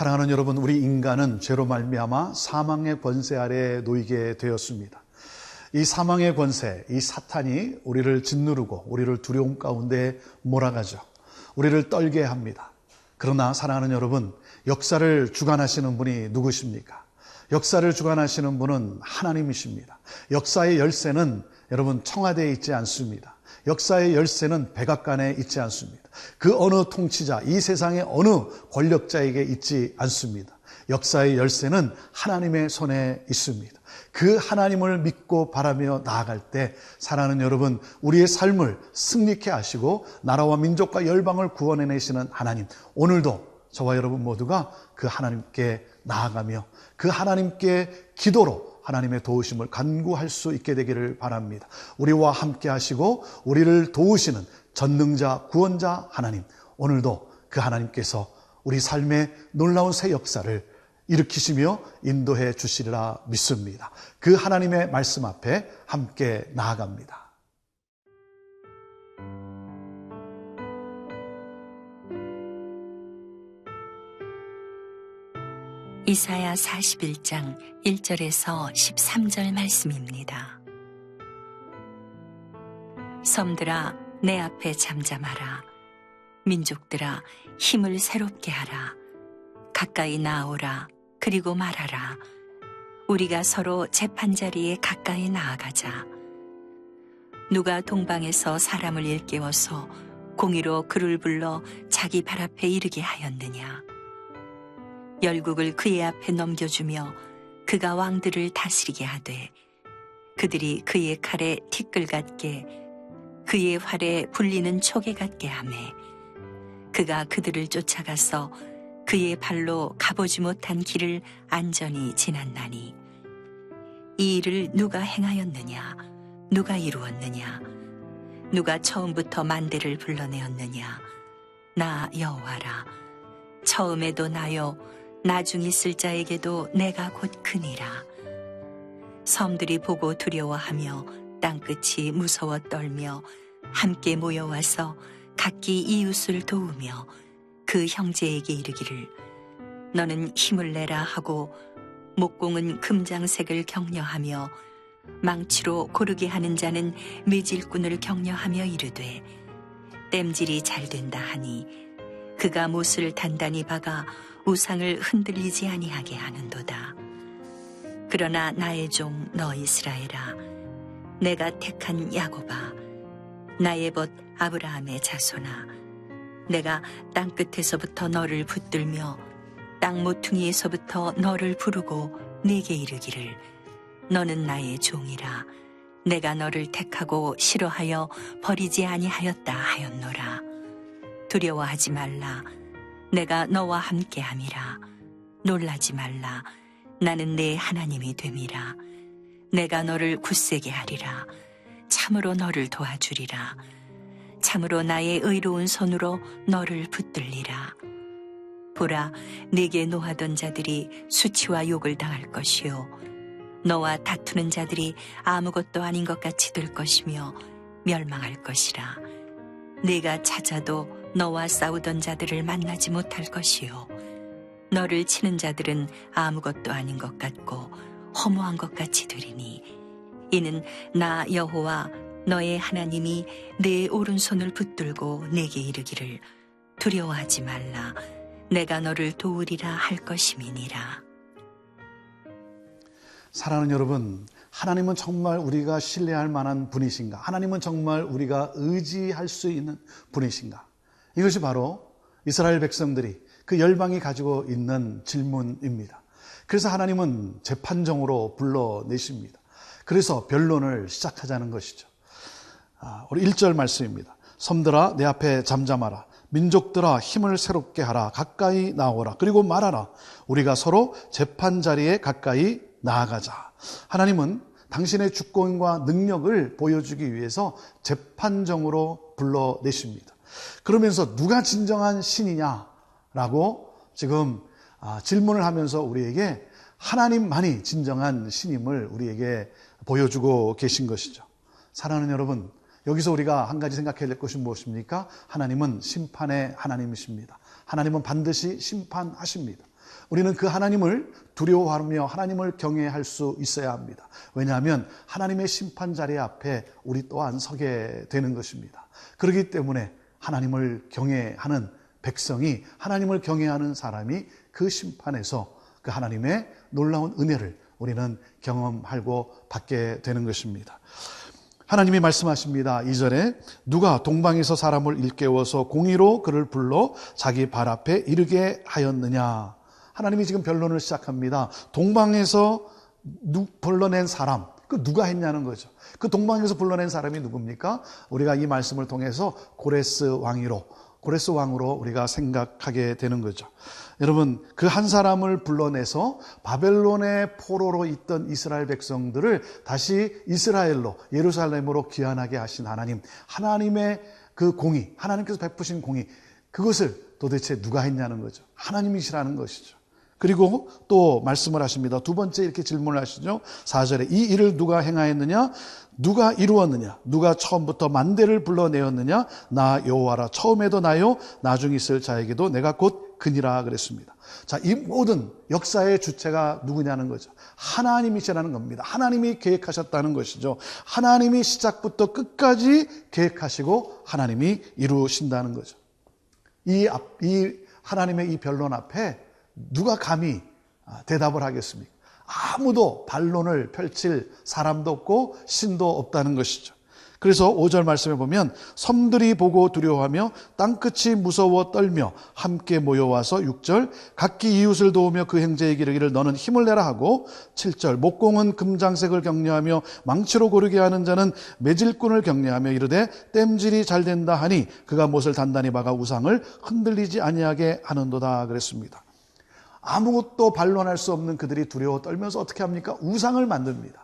사랑하는 여러분, 우리 인간은 죄로 말미암아 사망의 권세 아래에 놓이게 되었습니다. 이 사망의 권세, 이 사탄이 우리를 짓누르고 우리를 두려움 가운데 몰아가죠. 우리를 떨게 합니다. 그러나 사랑하는 여러분, 역사를 주관하시는 분이 누구십니까? 역사를 주관하시는 분은 하나님이십니다. 역사의 열쇠는 여러분 청와대에 있지 않습니다. 역사의 열쇠는 백악관에 있지 않습니다. 그 어느 통치자, 이 세상의 어느 권력자에게 있지 않습니다. 역사의 열쇠는 하나님의 손에 있습니다. 그 하나님을 믿고 바라며 나아갈 때 사랑하는 여러분, 우리의 삶을 승리케 하시고 나라와 민족과 열방을 구원해내시는 하나님, 오늘도 저와 여러분 모두가 그 하나님께 나아가며 그 하나님께 기도로 하나님의 도우심을 간구할 수 있게 되기를 바랍니다. 우리와 함께 하시고 우리를 도우시는 전능자 구원자 하나님, 오늘도 그 하나님께서 우리 삶의 놀라운 새 역사를 일으키시며 인도해 주시리라 믿습니다. 그 하나님의 말씀 앞에 함께 나아갑니다. 이사야 41장 1절에서 13절 말씀입니다. 섬들아 내 앞에 잠잠하라. 민족들아 힘을 새롭게 하라. 가까이 나오라. 그리고 말하라. 우리가 서로 재판자리에 가까이 나아가자. 누가 동방에서 사람을 일깨워서 공의로 그를 불러 자기 발 앞에 이르게 하였느냐. 열국을 그의 앞에 넘겨주며 그가 왕들을 다스리게 하되 그들이 그의 칼에 티끌 같게 그의 활에 불리는 초계 같게 하매 그가 그들을 쫓아가서 그의 발로 가보지 못한 길을 안전히 지났나니 이 일을 누가 행하였느냐? 누가 이루었느냐? 누가 처음부터 만대를 불러내었느냐? 나 여호와라. 처음에도 나요 나중 있을 자에게도 내가 곧 크니라. 섬들이 보고 두려워하며 땅끝이 무서워 떨며 함께 모여와서 각기 이웃을 도우며 그 형제에게 이르기를 너는 힘을 내라 하고 목공은 금장색을 격려하며 망치로 고르게 하는 자는 매질꾼을 격려하며 이르되 땜질이 잘 된다 하니 그가 못을 단단히 박아 우상을 흔들리지 아니하게 하는도다. 그러나 나의 종 너 이스라엘아, 내가 택한 야곱아, 나의 벗 아브라함의 자손아, 내가 땅끝에서부터 너를 붙들며 땅 모퉁이에서부터 너를 부르고 네게 이르기를 너는 나의 종이라. 내가 너를 택하고 싫어하여 버리지 아니하였다 하였노라. 두려워하지 말라. 내가 너와 함께함이라. 놀라지 말라. 나는 내 하나님이 됨이라. 내가 너를 굳세게 하리라. 참으로 너를 도와주리라. 참으로 나의 의로운 손으로 너를 붙들리라. 보라, 네게 노하던 자들이 수치와 욕을 당할 것이요 너와 다투는 자들이 아무것도 아닌 것 같이 될 것이며 멸망할 것이라. 네가 찾아도 너와 싸우던 자들을 만나지 못할 것이요 너를 치는 자들은 아무것도 아닌 것 같고 허무한 것 같이 되리니 이는 나 여호와 너의 하나님이 내 오른손을 붙들고 내게 이르기를 두려워하지 말라. 내가 너를 도우리라 할 것임이니라. 사랑하는 여러분, 하나님은 정말 우리가 신뢰할 만한 분이신가? 하나님은 정말 우리가 의지할 수 있는 분이신가? 이것이 바로 이스라엘 백성들이 그 열방이 가지고 있는 질문입니다. 그래서 하나님은 재판정으로 불러내십니다. 그래서 변론을 시작하자는 것이죠. 우리 1절 말씀입니다. 섬들아 내 앞에 잠잠하라. 민족들아 힘을 새롭게 하라. 가까이 나오라. 그리고 말하라. 우리가 서로 재판자리에 가까이 나아가자. 하나님은 당신의 주권과 능력을 보여주기 위해서 재판정으로 불러내십니다. 그러면서 누가 진정한 신이냐라고 지금 질문을 하면서 우리에게 하나님만이 진정한 신임을 우리에게 보여주고 계신 것이죠. 사랑하는 여러분, 여기서 우리가 한 가지 생각해야 될 것이 무엇입니까? 하나님은 심판의 하나님이십니다. 하나님은 반드시 심판하십니다. 우리는 그 하나님을 두려워하며 하나님을 경외할 수 있어야 합니다. 왜냐하면 하나님의 심판 자리 앞에 우리 또한 서게 되는 것입니다. 그렇기 때문에 하나님을 경외하는 백성이, 하나님을 경외하는 사람이 그 심판에서 그 하나님의 놀라운 은혜를 우리는 경험하고 받게 되는 것입니다. 하나님이 말씀하십니다. 2절에 누가 동방에서 사람을 일깨워서 공의로 그를 불러 자기 발 앞에 이르게 하였느냐. 하나님이 지금 변론을 시작합니다. 동방에서 불러낸 사람, 그 누가 했냐는 거죠. 그 동방에서 불러낸 사람이 누굽니까? 우리가 이 말씀을 통해서 고레스 왕으로 우리가 생각하게 되는 거죠. 여러분, 그 한 사람을 불러내서 바벨론의 포로로 있던 이스라엘 백성들을 다시 이스라엘로, 예루살렘으로 귀환하게 하신 하나님, 하나님의 그 공의, 하나님께서 베푸신 공의, 그것을 도대체 누가 했냐는 거죠. 하나님이시라는 것이죠. 그리고 또 말씀을 하십니다. 두 번째 이렇게 질문을 하시죠. 4절에 이 일을 누가 행하였느냐? 누가 이루었느냐? 누가 처음부터 만대를 불러내었느냐? 나 여호와라. 처음에도 나요, 나중에 있을 자에게도 내가 곧 그니라 그랬습니다. 자, 이 모든 역사의 주체가 누구냐는 거죠. 하나님이시라는 겁니다. 하나님이 계획하셨다는 것이죠. 하나님이 시작부터 끝까지 계획하시고 하나님이 이루신다는 거죠. 이 하나님의 이 변론 앞에 누가 감히 대답을 하겠습니까? 아무도 반론을 펼칠 사람도 없고 신도 없다는 것이죠. 그래서 5절 말씀에 보면 섬들이 보고 두려워하며 땅끝이 무서워 떨며 함께 모여와서 6절 각기 이웃을 도우며 그 형제에게 이르기를 너는 힘을 내라 하고 7절 목공은 금장색을 격려하며 망치로 고르게 하는 자는 매질꾼을 격려하며 이르되 땜질이 잘 된다 하니 그가 못을 단단히 박아 우상을 흔들리지 아니하게 하는도다 그랬습니다. 아무것도 반론할 수 없는 그들이 두려워 떨면서 어떻게 합니까? 우상을 만듭니다.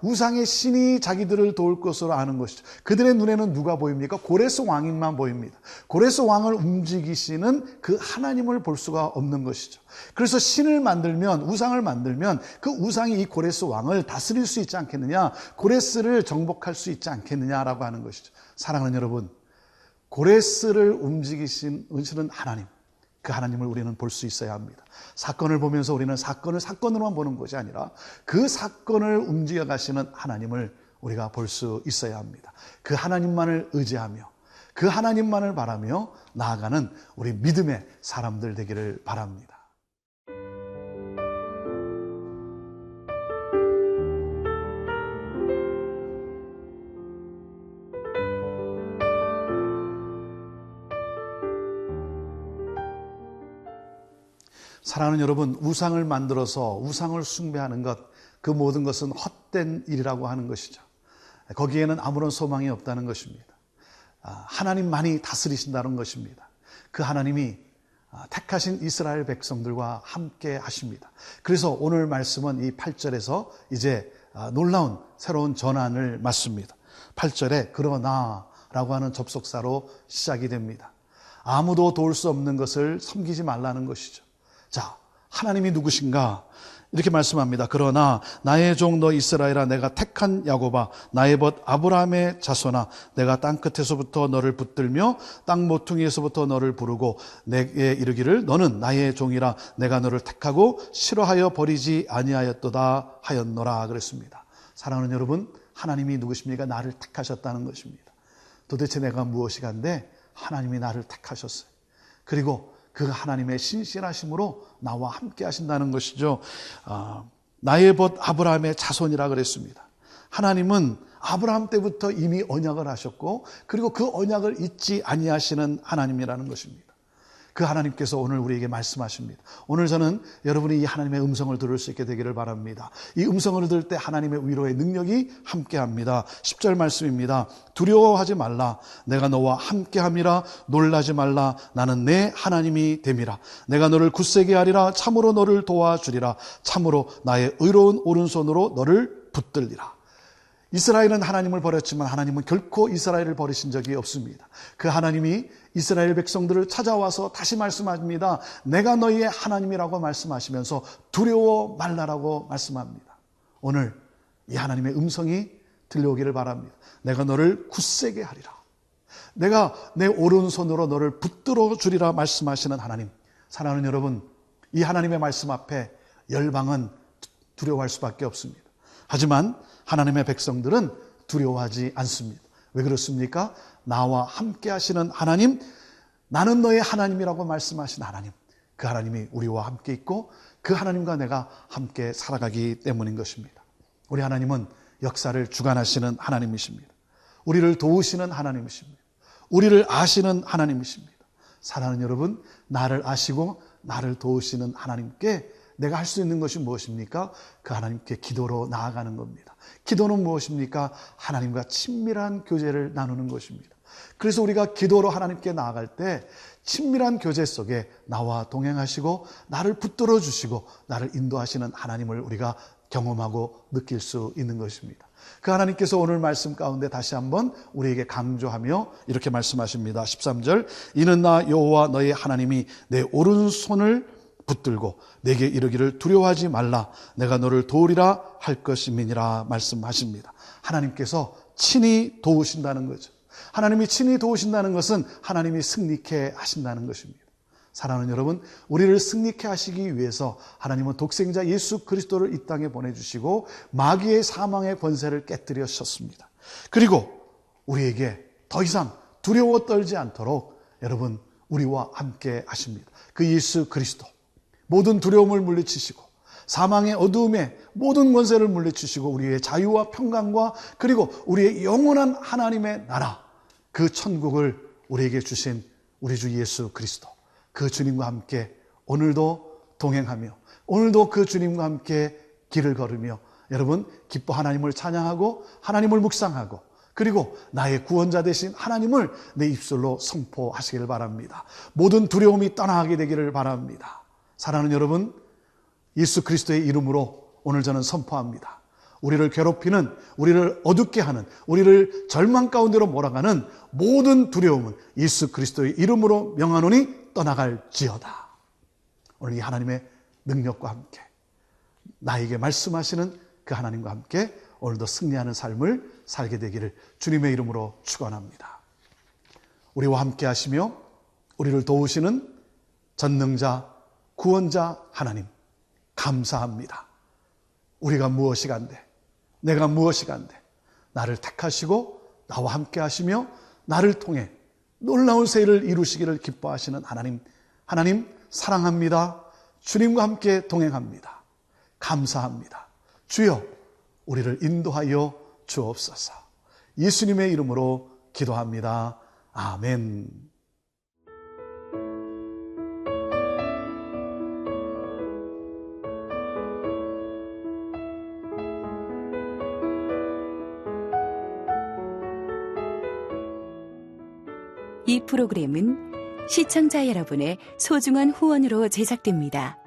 우상의 신이 자기들을 도울 것으로 아는 것이죠. 그들의 눈에는 누가 보입니까? 고레스 왕인만 보입니다. 고레스 왕을 움직이시는 그 하나님을 볼 수가 없는 것이죠. 그래서 신을 만들면, 우상을 만들면 그 우상이 이 고레스 왕을 다스릴 수 있지 않겠느냐, 고레스를 정복할 수 있지 않겠느냐라고 하는 것이죠. 사랑하는 여러분, 고레스를 움직이시는 하나님, 그 하나님을 우리는 볼 수 있어야 합니다. 사건을 보면서 우리는 사건을 사건으로만 보는 것이 아니라 그 사건을 움직여 가시는 하나님을 우리가 볼 수 있어야 합니다. 그 하나님만을 의지하며 그 하나님만을 바라며 나아가는 우리 믿음의 사람들 되기를 바랍니다. 사랑하는 여러분, 우상을 만들어서 우상을 숭배하는 것, 그 모든 것은 헛된 일이라고 하는 것이죠. 거기에는 아무런 소망이 없다는 것입니다. 하나님만이 다스리신다는 것입니다. 그 하나님이 택하신 이스라엘 백성들과 함께 하십니다. 그래서 오늘 말씀은 이 8절에서 이제 놀라운 새로운 전환을 맞습니다. 8절에 그러나 라고 하는 접속사로 시작이 됩니다. 아무도 도울 수 없는 것을 섬기지 말라는 것이죠. 자, 하나님이 누구신가? 이렇게 말씀합니다. 그러나 나의 종 너 이스라엘아, 내가 택한 야곱아, 나의 벗 아브라함의 자손아, 내가 땅끝에서부터 너를 붙들며 땅 모퉁이에서부터 너를 부르고 내게 이르기를 너는 나의 종이라 내가 너를 택하고 싫어하여 버리지 아니하였도다 하였노라 그랬습니다. 사랑하는 여러분, 하나님이 누구십니까? 나를 택하셨다는 것입니다. 도대체 내가 무엇이간데 하나님이 나를 택하셨어요. 그리고 그 하나님의 신실하심으로 나와 함께 하신다는 것이죠. 나의 벗 아브라함의 자손이라 그랬습니다. 하나님은 아브라함 때부터 이미 언약을 하셨고 그리고 그 언약을 잊지 아니하시는 하나님이라는 것입니다. 그 하나님께서 오늘 우리에게 말씀하십니다. 오늘 저는 여러분이 이 하나님의 음성을 들을 수 있게 되기를 바랍니다. 이 음성을 들을 때 하나님의 위로의 능력이 함께합니다. 10절 말씀입니다. 두려워하지 말라. 내가 너와 함께함이라. 놀라지 말라. 나는 내 하나님이 됨이라. 내가 너를 굳세게 하리라. 참으로 너를 도와주리라. 참으로 나의 의로운 오른손으로 너를 붙들리라. 이스라엘은 하나님을 버렸지만 하나님은 결코 이스라엘을 버리신 적이 없습니다. 그 하나님이 이스라엘 백성들을 찾아와서 다시 말씀합니다. 내가 너희의 하나님이라고 말씀하시면서 두려워 말라라고 말씀합니다. 오늘 이 하나님의 음성이 들려오기를 바랍니다. 내가 너를 굳세게 하리라. 내가 내 오른손으로 너를 붙들어 주리라 말씀하시는 하나님. 사랑하는 여러분, 이 하나님의 말씀 앞에 열방은 두려워할 수밖에 없습니다. 하지만 하나님의 백성들은 두려워하지 않습니다. 왜 그렇습니까? 나와 함께 하시는 하나님, 나는 너의 하나님이라고 말씀하신 하나님, 그 하나님이 우리와 함께 있고 그 하나님과 내가 함께 살아가기 때문인 것입니다. 우리 하나님은 역사를 주관하시는 하나님이십니다. 우리를 도우시는 하나님이십니다. 우리를 아시는 하나님이십니다. 사랑하는 여러분, 나를 아시고 나를 도우시는 하나님께 내가 할 수 있는 것이 무엇입니까? 그 하나님께 기도로 나아가는 겁니다. 기도는 무엇입니까? 하나님과 친밀한 교제를 나누는 것입니다. 그래서 우리가 기도로 하나님께 나아갈 때 친밀한 교제 속에 나와 동행하시고 나를 붙들어 주시고 나를 인도하시는 하나님을 우리가 경험하고 느낄 수 있는 것입니다. 그 하나님께서 오늘 말씀 가운데 다시 한번 우리에게 강조하며 이렇게 말씀하십니다. 13절, 이는 나 여호와 너의 하나님이 내 오른손을 붙들고 내게 이르기를 두려워하지 말라, 내가 너를 도우리라 할 것임이니라 말씀하십니다. 하나님께서 친히 도우신다는 거죠. 하나님이 친히 도우신다는 것은 하나님이 승리케 하신다는 것입니다. 사랑하는 여러분, 우리를 승리케 하시기 위해서 하나님은 독생자 예수 그리스도를 이 땅에 보내주시고 마귀의 사망의 권세를 깨뜨리셨습니다. 그리고 우리에게 더 이상 두려워 떨지 않도록 여러분 우리와 함께 하십니다. 그 예수 그리스도 모든 두려움을 물리치시고 사망의 어두움에 모든 권세를 물리치시고 우리의 자유와 평강과 그리고 우리의 영원한 하나님의 나라, 그 천국을 우리에게 주신 우리 주 예수 그리스도, 그 주님과 함께 오늘도 동행하며 오늘도 그 주님과 함께 길을 걸으며 여러분 기뻐 하나님을 찬양하고 하나님을 묵상하고 그리고 나의 구원자 되신 하나님을 내 입술로 선포하시길 바랍니다. 모든 두려움이 떠나게 되기를 바랍니다. 사랑하는 여러분, 예수 그리스도의 이름으로 오늘 저는 선포합니다. 우리를 괴롭히는, 우리를 어둡게 하는, 우리를 절망 가운데로 몰아가는 모든 두려움은 예수 그리스도의 이름으로 명하노니 떠나갈지어다. 오늘 이 하나님의 능력과 함께 나에게 말씀하시는 그 하나님과 함께 오늘도 승리하는 삶을 살게 되기를 주님의 이름으로 축원합니다. 우리와 함께 하시며 우리를 도우시는 전능자 구원자 하나님 감사합니다. 우리가 무엇이 간데, 내가 무엇이 간데 나를 택하시고 나와 함께 하시며 나를 통해 놀라운 세일을 이루시기를 기뻐하시는 하나님 사랑합니다. 주님과 함께 동행합니다. 감사합니다. 주여 우리를 인도하여 주옵소서. 예수님의 이름으로 기도합니다. 아멘. 이 프로그램은 시청자 여러분의 소중한 후원으로 제작됩니다.